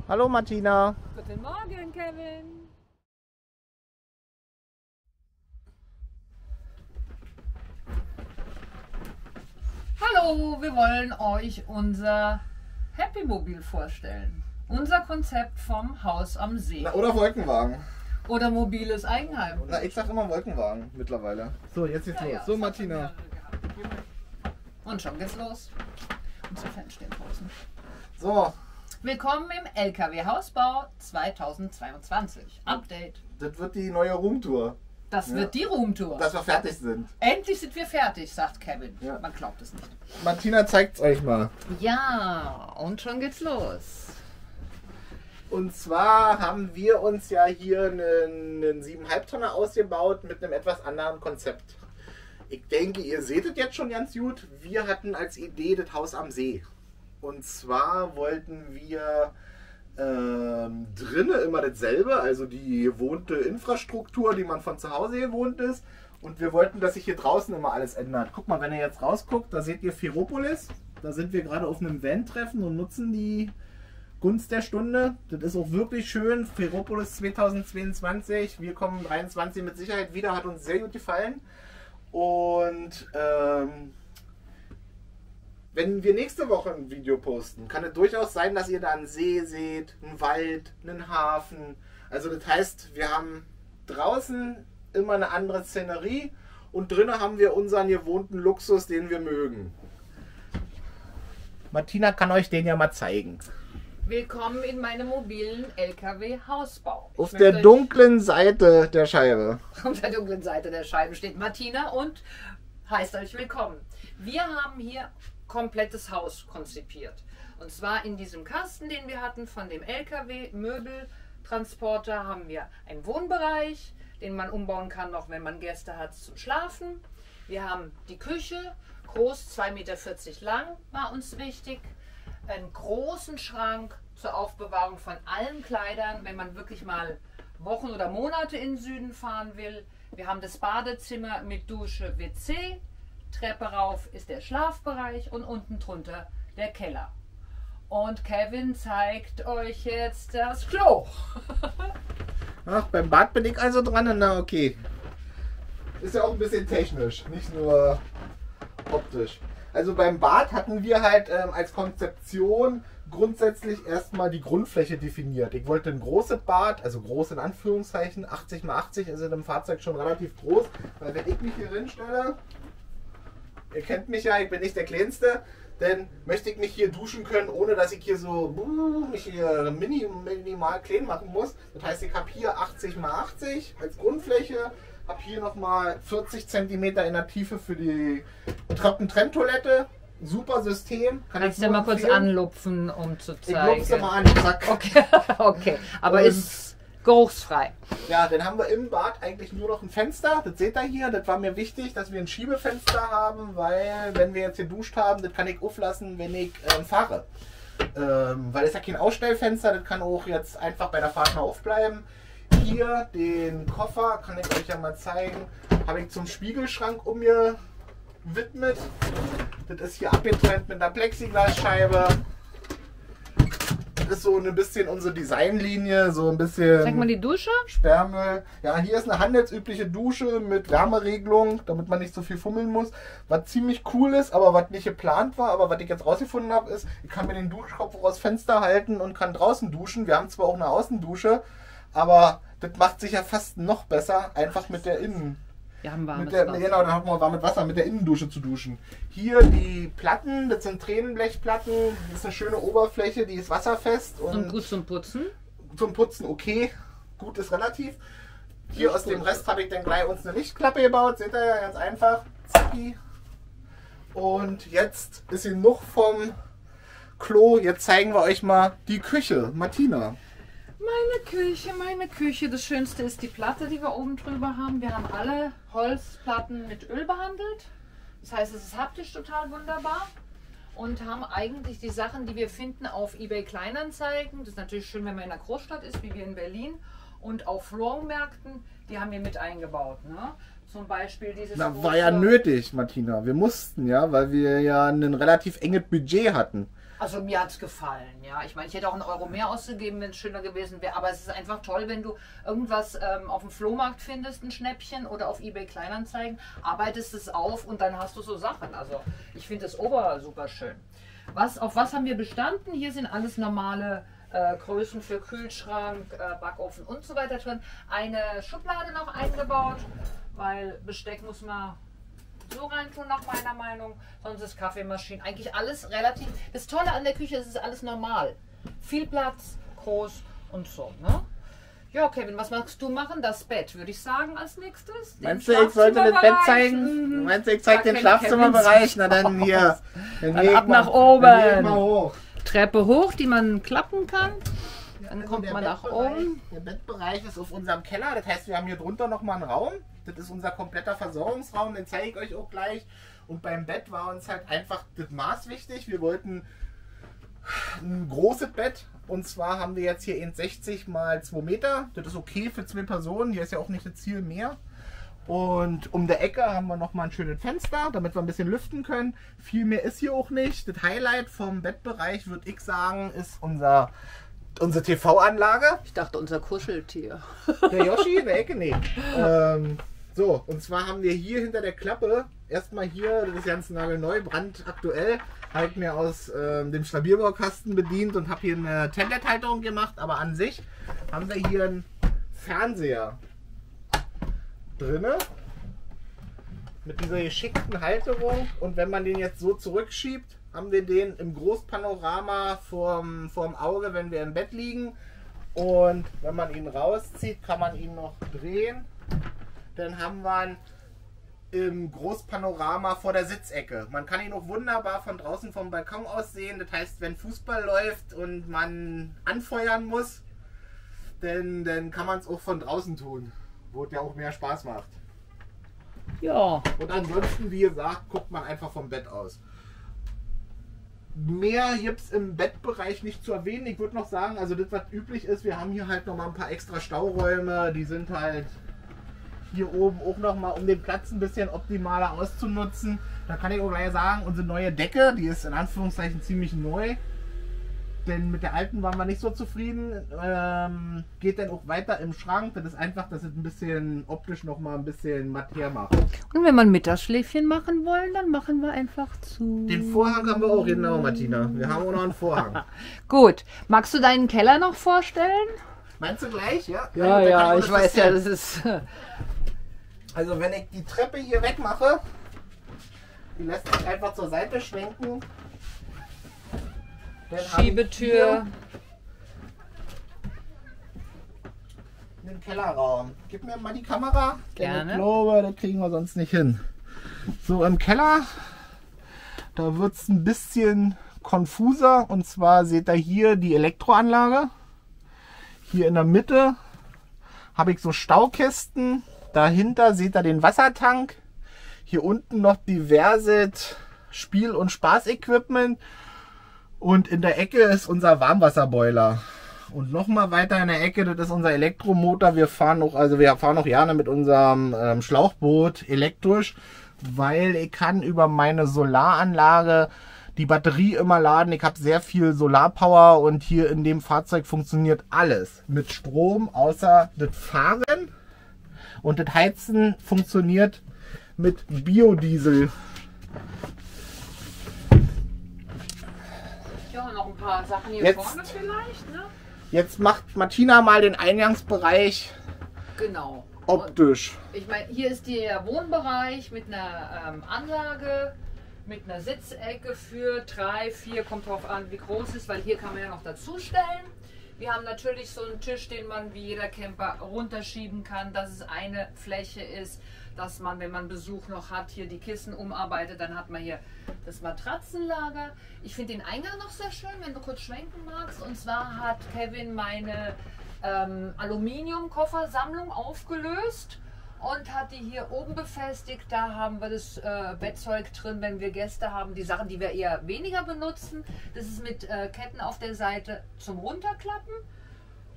Hallo Martina. Guten Morgen, Kevin. Hallo, wir wollen euch unser Happy Mobil vorstellen. Unser Konzept vom Haus am See. Na, oder Wolkenwagen. Oder mobiles Eigenheim. Na, ich sag immer Wolkenwagen mittlerweile. So, jetzt geht's los. So, Martina. Und schon geht's los. Unsere Fans stehen draußen. So, Willkommen im LKW-Hausbau 2022. Update. das wird die neue Roomtour, Das Ja. wird die Roomtour. dass wir fertig sind. Endlich sind wir fertig, sagt Kevin. Ja. Man glaubt es nicht. Martina zeigt's euch mal. Ja, und schon geht's los. Und zwar haben wir uns ja hier einen 7,5 Tonner ausgebaut mit einem etwas anderen Konzept. Ich denke, ihr seht es jetzt schon ganz gut. Wir hatten als Idee das Haus am See. Und zwar wollten wir drinnen immer dasselbe, also die gewohnte Infrastruktur, die man von zu Hause gewohnt ist. Und wir wollten, dass sich hier draußen immer alles ändert. Guck mal, wenn ihr jetzt rausguckt, da seht ihr Ferropolis. Da sind wir gerade auf einem Van-Treffen und nutzen die Gunst der Stunde. Das ist auch wirklich schön. Ferropolis 2022. Wir kommen 23 mit Sicherheit wieder. Hat uns sehr gut gefallen. Und wenn wir nächste Woche ein Video posten, kann es durchaus sein, dass ihr da einen See seht, einen Wald, einen Hafen. Also das heißt, wir haben draußen immer eine andere Szenerie und drinnen haben wir unseren gewohnten Luxus, den wir mögen. Martina kann euch den ja mal zeigen. Willkommen in meinem mobilen LKW-Hausbau. Auf der dunklen Seite der Scheibe. Auf der dunklen Seite der Scheibe steht Martina und heißt euch willkommen. Wir haben hier komplettes Haus konzipiert. Und zwar in diesem Kasten, den wir hatten von dem LKW-Möbeltransporter, haben wir einen Wohnbereich, den man umbauen kann, noch wenn man Gäste hat zum Schlafen. Wir haben die Küche, groß, 2,40 Meter lang, war uns wichtig. Einen großen Schrank zur Aufbewahrung von allen Kleidern, wenn man wirklich mal Wochen oder Monate in den Süden fahren will. Wir haben das Badezimmer mit Dusche, WC. Treppe rauf ist der Schlafbereich und unten drunter der Keller. Und Kevin zeigt euch jetzt das Klo. Ach, beim Bad bin ich also dran. Na okay. Ist ja auch ein bisschen technisch, nicht nur optisch. Also beim Bad hatten wir halt als Konzeption grundsätzlich erstmal die Grundfläche definiert. Ich wollte ein großes Bad, also groß in Anführungszeichen, 80 x 80 ist in einem Fahrzeug schon relativ groß, weil wenn ich mich hier hinstelle, ihr kennt mich ja, ich bin nicht der Kleinste, dann möchte ich mich hier duschen können, ohne dass ich hier so mich hier minimal klein machen muss. Das heißt, ich habe hier 80 x 80 als Grundfläche, habe hier nochmal 40 cm in der Tiefe für die Trockentrenntoilette. Super System. Kannst du mal kurz anlupfen, um zu zeigen? Ich lupfe mal an, zack. Okay, okay. Aber Und ist geruchsfrei. ja, dann haben wir im Bad eigentlich nur noch ein Fenster. Das seht ihr hier. Das war mir wichtig, dass wir ein Schiebefenster haben, weil wenn wir jetzt geduscht haben, das kann ich auflassen, wenn ich fahre. Weil das ist ja kein Ausstellfenster, das kann auch jetzt einfach bei der Fahrt mal aufbleiben. Hier den Koffer, kann ich euch ja mal zeigen, habe ich zum Spiegelschrank umgewidmet. Das ist hier abgetrennt mit einer Plexiglasscheibe. Das ist so ein bisschen unsere Designlinie, so ein bisschen Zeig mal die Dusche. Sperrmüll. Ja, hier ist eine handelsübliche Dusche mit Wärmeregelung, damit man nicht so viel fummeln muss. Was ziemlich cool ist, aber was nicht geplant war, aber was ich jetzt rausgefunden habe, ist, ich kann mir den Duschkopf aus Fenster halten und kann draußen duschen. Wir haben zwar auch eine Außendusche, aber das macht sich ja fast noch besser, einfach mit der Innen. Wir haben warmes Genau, da haben wir warmes Wasser mit der Innendusche zu duschen. Hier die Platten, das sind Tränenblechplatten, das ist eine schöne Oberfläche, die ist wasserfest Und gut zum Putzen. zum Putzen okay, gut ist relativ. Hier aus dem Rest habe ich dann gleich uns eine Lichtklappe gebaut, seht ihr ja, ganz einfach. Zacki. Und jetzt ist genug vom Klo, jetzt zeigen wir euch mal die Küche. Martina. Meine Küche. Das Schönste ist die Platte, die wir oben drüber haben. Wir haben alle Holzplatten mit Öl behandelt. Das heißt, es ist haptisch total wunderbar. Und haben eigentlich die Sachen, die wir finden auf eBay Kleinanzeigen. Das ist natürlich schön, wenn man in einer Großstadt ist, wie wir in Berlin. Und auf Flohmärkten, die haben wir mit eingebaut. Ne? Zum Beispiel dieses War ja nötig, Martina. Wir mussten ja, weil wir ja ein relativ enges Budget hatten. Also mir hat es gefallen, ja. Ich meine, ich hätte auch 1 € mehr ausgegeben, wenn es schöner gewesen wäre. Aber es ist einfach toll, wenn du irgendwas auf dem Flohmarkt findest, ein Schnäppchen oder auf eBay Kleinanzeigen, arbeitest es auf und dann hast du so Sachen. Also ich finde das super schön. Auf was haben wir bestanden? Hier sind alles normale Größen für Kühlschrank, Backofen und so weiter drin. Eine Schublade noch eingebaut, weil Besteck muss man so reintun nach meiner Meinung. Sonst ist Kaffeemaschine eigentlich alles relativ. Das Tolle an der Küche ist, es ist alles normal. Viel Platz, groß und so. Ne? Ja, Kevin, was magst du machen? Das Bett, würde ich sagen, als nächstes. Meinst du, ich sollte das Bett zeigen? Meinst du, ich zeige den Schlafzimmerbereich? Na dann hier. Dann ab nach oben. Treppe hoch, die man klappen kann. Dann Also kommt man nach oben. Der Bettbereich ist auf unserem Keller. Das heißt, wir haben hier drunter nochmal einen Raum. Das ist unser kompletter Versorgungsraum. Den zeige ich euch auch gleich. Und beim Bett war uns halt einfach das Maß wichtig. Wir wollten ein großes Bett. Und zwar haben wir jetzt hier 1,60 mal 2 Meter. Das ist okay für 2 Personen. Hier ist ja auch nicht das Ziel mehr. Und um der Ecke haben wir nochmal ein schönes Fenster, damit wir ein bisschen lüften können. Viel mehr ist hier auch nicht. Das Highlight vom Bettbereich, würde ich sagen, ist unsere TV-Anlage. Ich dachte, unser Kuscheltier. Der Yoshi in der Ecke? Nee. So, und zwar haben wir hier hinter der Klappe, erstmal hier, das ist ganz nagelneu, brandaktuell, habe ich mir aus dem Stabilbaukasten bedient und habe hier eine Tablet-Halterung gemacht, aber an sich haben wir hier einen Fernseher drinne mit dieser geschickten Halterung, und wenn man den jetzt so zurückschiebt, haben wir den im Großpanorama vorm Auge, wenn wir im Bett liegen, und wenn man ihn rauszieht, kann man ihn noch drehen, dann haben wir ihn im Großpanorama vor der Sitzecke. Man kann ihn auch wunderbar von draußen vom Balkon aus sehen, das heißt, wenn Fußball läuft und man anfeuern muss, dann kann man es auch von draußen tun, wo es ja auch mehr Spaß macht. Ja. Und ansonsten, wie gesagt, guckt man einfach vom Bett aus. Mehr gibt es im Bettbereich nicht zu erwähnen. Ich würde noch sagen, also das, was üblich ist, wir haben hier halt noch mal ein paar extra Stauräume. Die sind halt hier oben auch noch mal, um den Platz ein bisschen optimaler auszunutzen. Da kann ich auch gleich sagen, unsere neue Decke, die ist in Anführungszeichen ziemlich neu. Denn mit der alten waren wir nicht so zufrieden. Geht dann auch weiter im Schrank. Das ist einfach, dass es ein bisschen optisch noch mal ein bisschen matt hermacht. Und wenn wir ein Mittagsschläfchen machen wollen, dann machen wir einfach zu. Den Vorhang haben wir auch, genau, Martina. Wir haben auch noch einen Vorhang. Gut. Magst du deinen Keller noch vorstellen? Meinst du gleich? Ja, Ja, ich weiß ja, das ist... Also wenn ich die Treppe hier wegmache, die lässt sich einfach zur Seite schwenken. Dann Schiebetür. Den Kellerraum. Gib mir mal die Kamera. Gerne. Denn ich glaube, das kriegen wir sonst nicht hin. So, im Keller, da wird es ein bisschen konfuser. Und zwar seht ihr hier die Elektroanlage. Hier in der Mitte habe ich so Staukisten. Dahinter seht ihr den Wassertank. Hier unten noch diverses Spiel- und Spaßequipment. Und in der Ecke ist unser Warmwasserboiler. Und nochmal weiter in der Ecke, das ist unser Elektromotor. Wir fahren auch gerne mit unserem Schlauchboot elektrisch, weil ich kann über meine Solaranlage die Batterie immer laden. Ich habe sehr viel Solarpower und hier in dem Fahrzeug funktioniert alles mit Strom, außer das Fahren. Und das Heizen funktioniert mit Biodiesel. Ja, noch ein paar Sachen hier vorne vielleicht, ne? Jetzt macht Martina mal den Eingangsbereich Genau. optisch. Und ich meine, hier ist der Wohnbereich mit einer Anlage, mit einer Sitzecke für 3, 4, kommt drauf an, wie groß es ist, weil hier kann man ja noch dazu stellen. Wir haben natürlich so einen Tisch, den man wie jeder Camper runterschieben kann, dass es eine Fläche ist, dass man, wenn man Besuch noch hat, hier die Kissen umarbeitet, dann hat man hier das Matratzenlager. Ich finde den Eingang noch sehr schön, wenn du kurz schwenken magst. Und zwar hat Kevin meine Aluminiumkoffersammlung aufgelöst und hat die hier oben befestigt. Da haben wir das Bettzeug drin, wenn wir Gäste haben. Die Sachen, die wir eher weniger benutzen. Das ist mit Ketten auf der Seite zum Runterklappen.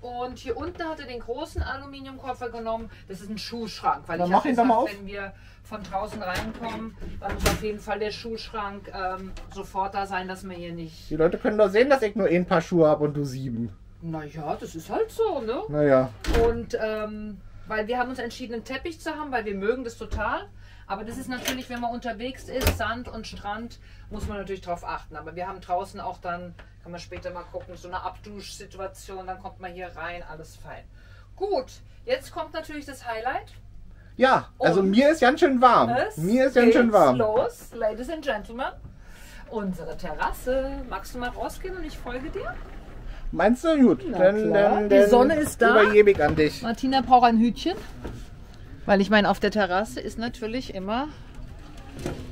Und hier unten hat er den großen Aluminiumkoffer genommen. Das ist ein Schuhschrank, weil Dann ich mach habe ihn doch mal gesagt, auf. wenn wir von draußen reinkommen, dann muss auf jeden Fall der Schuhschrank sofort da sein, dass wir hier nicht... Die Leute können doch sehen, dass ich nur ein Paar Schuhe habe und du 7. Naja, das ist halt so, ne? Naja. Und weil wir haben uns entschieden, einen Teppich zu haben, weil wir mögen das total. Aber das ist natürlich, wenn man unterwegs ist, Sand und Strand, muss man natürlich darauf achten. Aber wir haben draußen auch dann, kann man später mal gucken, so eine Abduschsituation, dann kommt man hier rein, alles fein. Gut, jetzt kommt natürlich das Highlight. Ja, also Und mir ist ganz schön warm. Mir ist ganz schön geht's warm. los, Ladies and Gentlemen. Unsere Terrasse. Magst du mal rausgehen und ich folge dir? Meinst du? Gut. Na klar. Die Sonne ist da. Übergebe ich an dich. Martina braucht ein Hütchen. Weil ich meine, auf der Terrasse ist natürlich immer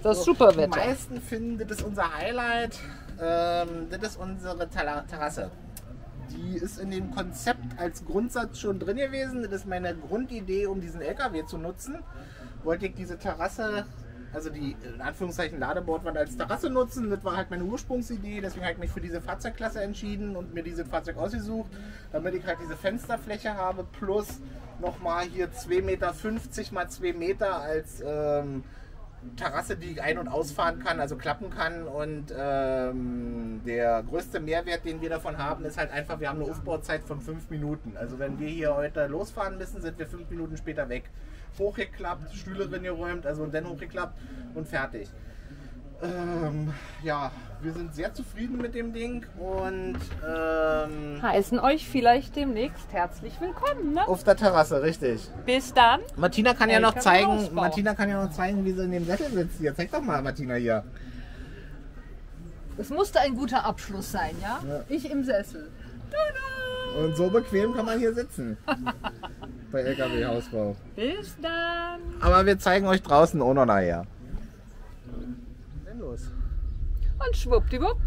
das Die Superwetter. meisten finden, das ist unser Highlight. Das ist unsere Terrasse. Die ist in dem Konzept als Grundsatz schon drin gewesen. Das ist meine Grundidee, um diesen LKW zu nutzen. Wollte ich diese Terrasse, also die in Anführungszeichen Ladebordwand als Terrasse nutzen. Das war halt meine Ursprungsidee. Deswegen habe ich mich für diese Fahrzeugklasse entschieden und mir dieses Fahrzeug ausgesucht, damit ich halt diese Fensterfläche habe plus nochmal hier 2,50 Meter mal 2 Meter als Terrasse, die ich ein- und ausfahren kann, also klappen kann. Und der größte Mehrwert, den wir davon haben, ist halt einfach, wir haben eine Aufbauzeit von 5 Minuten. Also wenn wir hier heute losfahren müssen, sind wir 5 Minuten später weg. Hochgeklappt, Stühle drin geräumt, also und dann hochgeklappt und fertig. Ja, wir sind sehr zufrieden mit dem Ding und Heißen euch vielleicht demnächst herzlich willkommen. Ne? auf der Terrasse, richtig. Bis dann. Martina kann ja noch LKW-Ausbau. zeigen, wie sie in dem Sessel sitzt. Hier, zeig doch mal, Martina, hier. Es musste ein guter Abschluss sein, ja? Ja. Ich im Sessel. Tada! Und so bequem kann man hier sitzen. Bei LKW-Hausbau. Bis dann. Aber wir zeigen euch draußen auch noch nachher. Denn los. Und schwuppdiwupp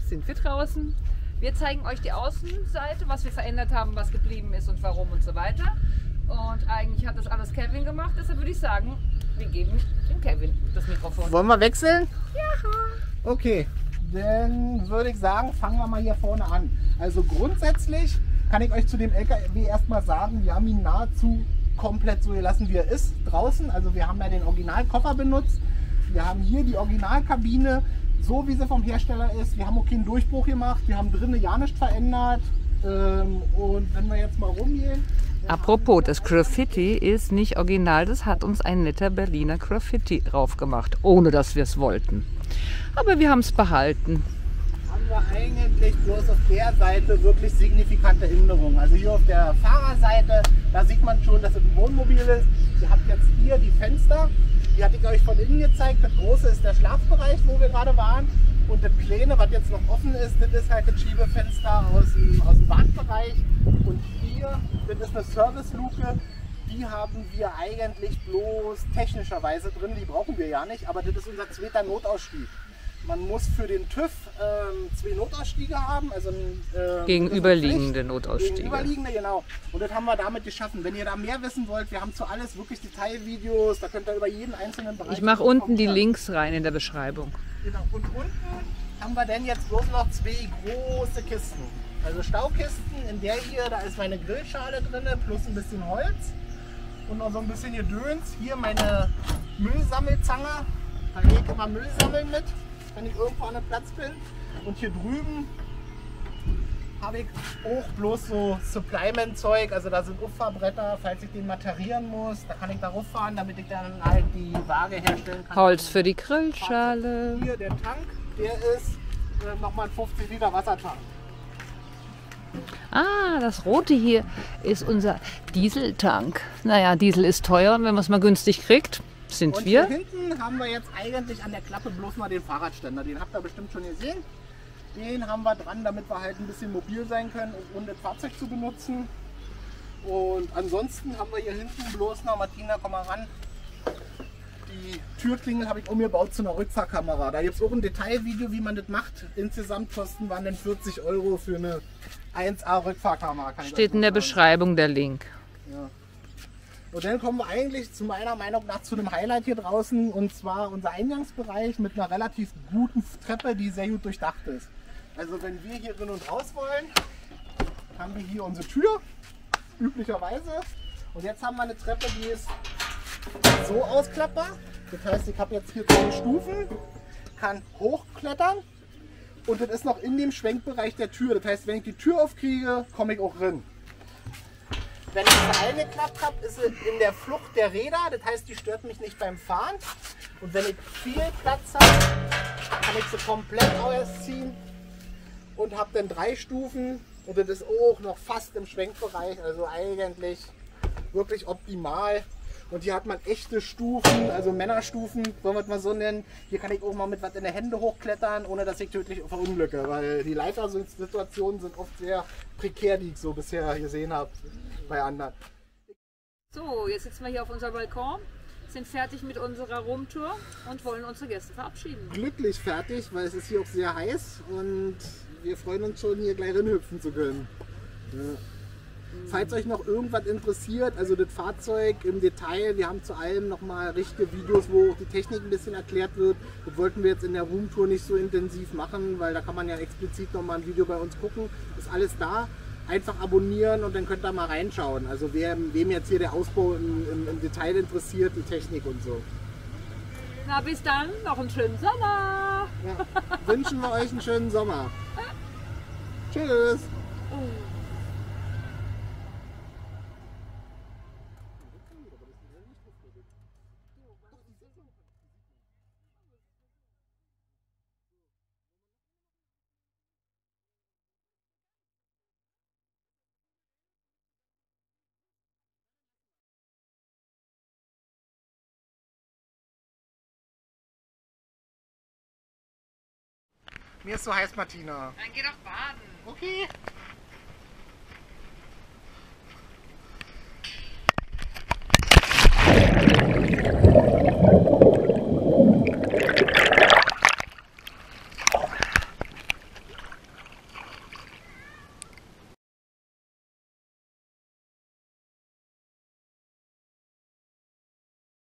sind wir draußen. Wir zeigen euch die Außenseite, was wir verändert haben, was geblieben ist und warum und so weiter. Und eigentlich hat das alles Kevin gemacht, deshalb würde ich sagen, wir geben dem Kevin das Mikrofon. Wollen wir wechseln? Ja. Okay, dann würde ich sagen, fangen wir mal hier vorne an. Also grundsätzlich kann ich euch zu dem LKW erstmal sagen, wir haben ihn nahezu komplett so gelassen, wie er ist, draußen. Also wir haben ja den Originalkoffer benutzt. Wir haben hier die Originalkabine, so wie sie vom Hersteller ist. Wir haben auch keinen Durchbruch gemacht. Wir haben drinnen ja nichts verändert. Und wenn wir jetzt mal rumgehen. Apropos, das Graffiti ist nicht original, das hat uns ein netter Berliner Graffiti draufgemacht, ohne dass wir es wollten. Aber wir haben es behalten. Haben wir eigentlich bloß auf der Seite wirklich signifikante Änderungen. Also hier auf der Fahrerseite, da sieht man schon, dass es ein Wohnmobil ist. Ihr habt jetzt hier die Fenster, die hatte ich euch von innen gezeigt. Das große ist der Schlafbereich, wo wir gerade waren. Und das kleine, was jetzt noch offen ist, das ist halt das Schiebefenster aus dem Badbereich. Und hier, das ist eine Serviceluke. Die haben wir eigentlich bloß technischerweise drin, die brauchen wir ja nicht, aber das ist unser zweiter Notausstieg. Man muss für den TÜV 2 Notausstiege haben, also Gegenüberliegende Notausstiege. Gegenüberliegende, genau. Und das haben wir damit geschaffen. Wenn ihr da mehr wissen wollt, wir haben zu alles wirklich Detailvideos, da könnt ihr über jeden einzelnen Bereich... Ich mache unten die Links rein in der Beschreibung. Genau. Und unten haben wir dann jetzt bloß noch 2 große Kisten. Also Staukisten, in der hier, da ist meine Grillschale drin, plus ein bisschen Holz. Und noch so ein bisschen Gedöns. Hier meine Müllsammelzange. Da gehe ich immer Müll sammeln mit, wenn ich irgendwo an einem Platz bin. Und hier drüben habe ich auch bloß so Supplyment-Zeug. Also da sind Uffabretter, falls ich den materieren muss. Da kann ich darauf fahren, damit ich dann halt die Waage herstellen kann. Holz für die Grillschale. Hier der Tank, der ist nochmal ein 50 Liter Wassertank. Ah, das rote hier ist unser Dieseltank. Naja, Diesel ist teuer und wenn man es mal günstig kriegt, sind Und wir. hier hinten haben wir jetzt eigentlich an der Klappe bloß mal den Fahrradständer. Den habt ihr bestimmt schon gesehen. Den haben wir dran, damit wir halt ein bisschen mobil sein können, um das Fahrzeug zu benutzen. Und ansonsten haben wir hier hinten bloß noch, Martina, komm mal ran. Die Türklingel habe ich umgebaut zu einer Rückfahrkamera. Da gibt es auch ein Detailvideo, wie man das macht. Insgesamt kosten waren dann 40 € für eine 1A Rückfahrkamera. Kann ich Steht euch in der sagen. Beschreibung der Link. Ja. Und dann kommen wir eigentlich zu meiner Meinung nach zu einem Highlight hier draußen, und zwar unser Eingangsbereich mit einer relativ guten Treppe, die sehr gut durchdacht ist. Also wenn wir hier drin und raus wollen, haben wir hier unsere Tür, üblicherweise. Und jetzt haben wir eine Treppe, die ist so ausklappbar. Das heißt, ich habe jetzt hier 2 Stufen, kann hochklettern und das ist noch in dem Schwenkbereich der Tür. Das heißt, wenn ich die Tür aufkriege, komme ich auch rein. Wenn ich sie eingeklappt habe, ist sie in der Flucht der Räder. Das heißt, die stört mich nicht beim Fahren. Und wenn ich viel Platz habe, kann ich sie komplett ausziehen und habe dann 3 Stufen. Und das ist auch noch fast im Schwenkbereich. Also eigentlich wirklich optimal. Und hier hat man echte Stufen, also Männerstufen, wollen wir es mal so nennen. Hier kann ich auch mal mit was in der Hände hochklettern, ohne dass ich tödlich verunglücke. Weil die Leitersituationen sind oft sehr prekär, die ich so bisher gesehen habe bei anderen. So, jetzt sitzen wir hier auf unserem Balkon, sind fertig mit unserer Roomtour und wollen unsere Gäste verabschieden. Glücklich fertig, weil es ist hier auch sehr heiß und wir freuen uns schon, hier gleich hinhüpfen zu können. Ja. Falls euch noch irgendwas interessiert, also das Fahrzeug im Detail, wir haben zu allem nochmal richtige Videos, wo auch die Technik ein bisschen erklärt wird. Das wollten wir jetzt in der Roomtour nicht so intensiv machen, weil da kann man ja explizit nochmal ein Video bei uns gucken. Ist alles da. Einfach abonnieren und dann könnt ihr mal reinschauen. Also wem jetzt hier der Ausbau im Detail interessiert, die Technik und so. Na, bis dann, noch einen schönen Sommer! Ja, wünschen wir euch einen schönen Sommer. Tschüss! Mir ist so heiß, Martina. Dann geh doch baden. Okay.